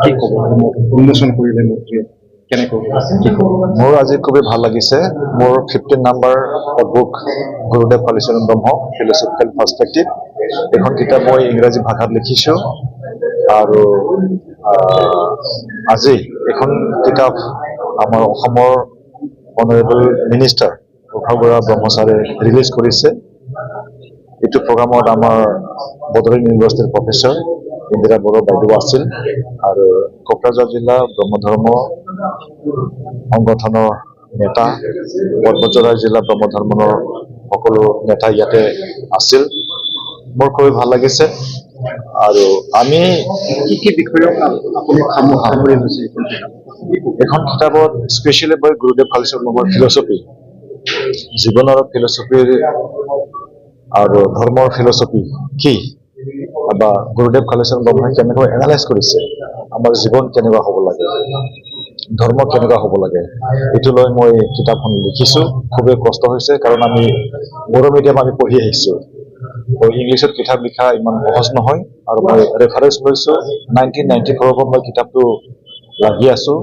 কি ক'ব উন্মোচন কৰিলে মূৰ্তি কেনেকৈ কি ক'ব? মোৰ আজি খুবেই ভাল লাগিছে। মোৰ 15 নম্বৰ বুক গুৰুদেৱ কালীচৰণ ব্ৰহ্ম ফিলচফিকেল পাৰ্সপেক্টিভ, এখন কিতাপ মই ইংৰাজী ভাষাত লিখিছোঁ আৰু আজি এখন কিতাপ আমাৰ অসমৰ অনাৰেবল মিনিষ্টাৰ প্ৰভাৱ বৰা ব্ৰহ্মচাৰে ৰিলিজ কৰিছে। এইটো প্ৰগ্ৰামত আমাৰ বদৰুণ ইউনিভাৰ্চিটিৰ প্ৰফেচৰ ইন্দিৰা বড়ো বাইদেউ আছিল আৰু কোকৰাঝাৰ জিলা ব্ৰহ্মধৰ্ম সংগঠনৰ নেতা, পৰ্বতজৰা জিলা ব্ৰহ্মধৰ্মৰ সকলো নেতা ইয়াতে আছিল। মোৰ খুবেই ভাল লাগিছে আৰু আমি কি বিষয়ক আপুনি সামৰি লৈছে এখন কিতাপত স্পেচিয়েলি মই গুৰুদেৱ কালীচৰণ ব্ৰহ্মৰ ফিলচফি, জীৱনৰ ফিলচফিৰ আৰু ধৰ্মৰ ফিলচফি কি বা গুৰুদেৱ কালীচৰণ ব্ৰহ্মই কেনেকৈ এনালাইজ কৰিছে, আমাৰ জীৱন কেনেকুৱা হ'ব লাগে, ধৰ্ম কেনেকুৱা হ'ব লাগে, এইটো লৈ মই কিতাপখন লিখিছোঁ। খুবেই কষ্ট হৈছে কাৰণ আমি বড়ো মিডিয়াম আমি পঢ়ি আহিছোঁ, ইংলিছত কিতাপ লিখা ইমান সহজ নহয় আৰু মই ৰেফাৰেঞ্চ লৈছোঁ 1994 পৰা মই কিতাপটো লাগি আছোঁ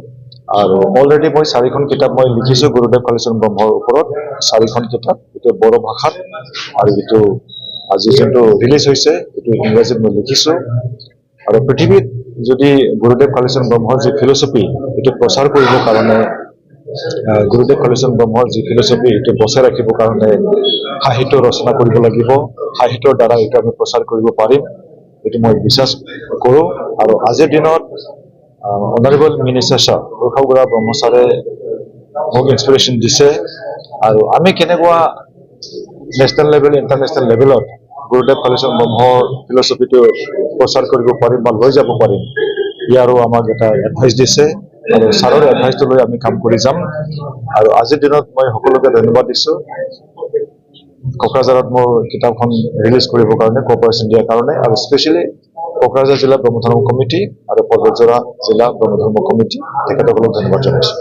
আৰু অলৰেডি মই 4খন কিতাপ মই লিখিছোঁ গুৰুদেৱ কালীচৰণ ব্ৰহ্মৰ ওপৰত। 4খন কিতাপ, এইটো বড়ো ভাষাত আৰু এইটো আজি যোনটো ৰিলিজ হৈছে এইটো ইংৰাজীত মই লিখিছোঁ। আৰু পৃথিৱীত যদি গুৰুদেৱ কালীচৰণ ব্ৰহ্মৰ যি ফিলচফি এইটো প্ৰচাৰ কৰিবৰ কাৰণে, গুৰুদেৱ কালীচৰণ ব্ৰহ্মৰ যি ফিলচফি এইটো বচাই ৰাখিবৰ কাৰণে সাহিত্য ৰচনা কৰিব লাগিব। সাহিত্যৰ দ্বাৰা এইটো আমি প্ৰচাৰ কৰিব পাৰিম, এইটো মই বিশ্বাস কৰোঁ। আৰু আজিৰ দিনত অনাৰেবল মিনিষ্টাৰ ছাৰ প্ৰভাৱ বৰা ব্ৰহ্মচাৰে মোক ইনস্পিৰেশ্যন দিছে আৰু আমি কেনেকুৱা নেশ্যনেল লেভেল ইণ্টাৰনেশ্যনেল লেভেলত গুৰুদেৱ কালীচৰণ ব্ৰহ্মৰ ফিলচফিটো প্ৰচাৰ কৰিব পাৰিম বা লৈ যাব পাৰিম, ইয়াৰো আমাক এটা এডভাইচ দিছে আৰু ছাৰৰ এডভাইচটো লৈ আমি কাম কৰি যাম। আৰু আজিৰ দিনত মই সকলোকে ধন্যবাদ দিছোঁ কোকৰাঝাৰত মোৰ কিতাপখন ৰিলিজ কৰিবৰ কাৰণে, কোঅপাৰেশ্যন দিয়াৰ কাৰণে, আৰু স্পেচিয়েলি কোকৰাঝাৰ জিলা ব্ৰহ্মধৰ্ম কমিটি আৰু পৰ্বতজৰা জিলা ব্ৰহ্মধৰ্ম কমিটি তেখেতসকলক ধন্যবাদ জনাইছোঁ।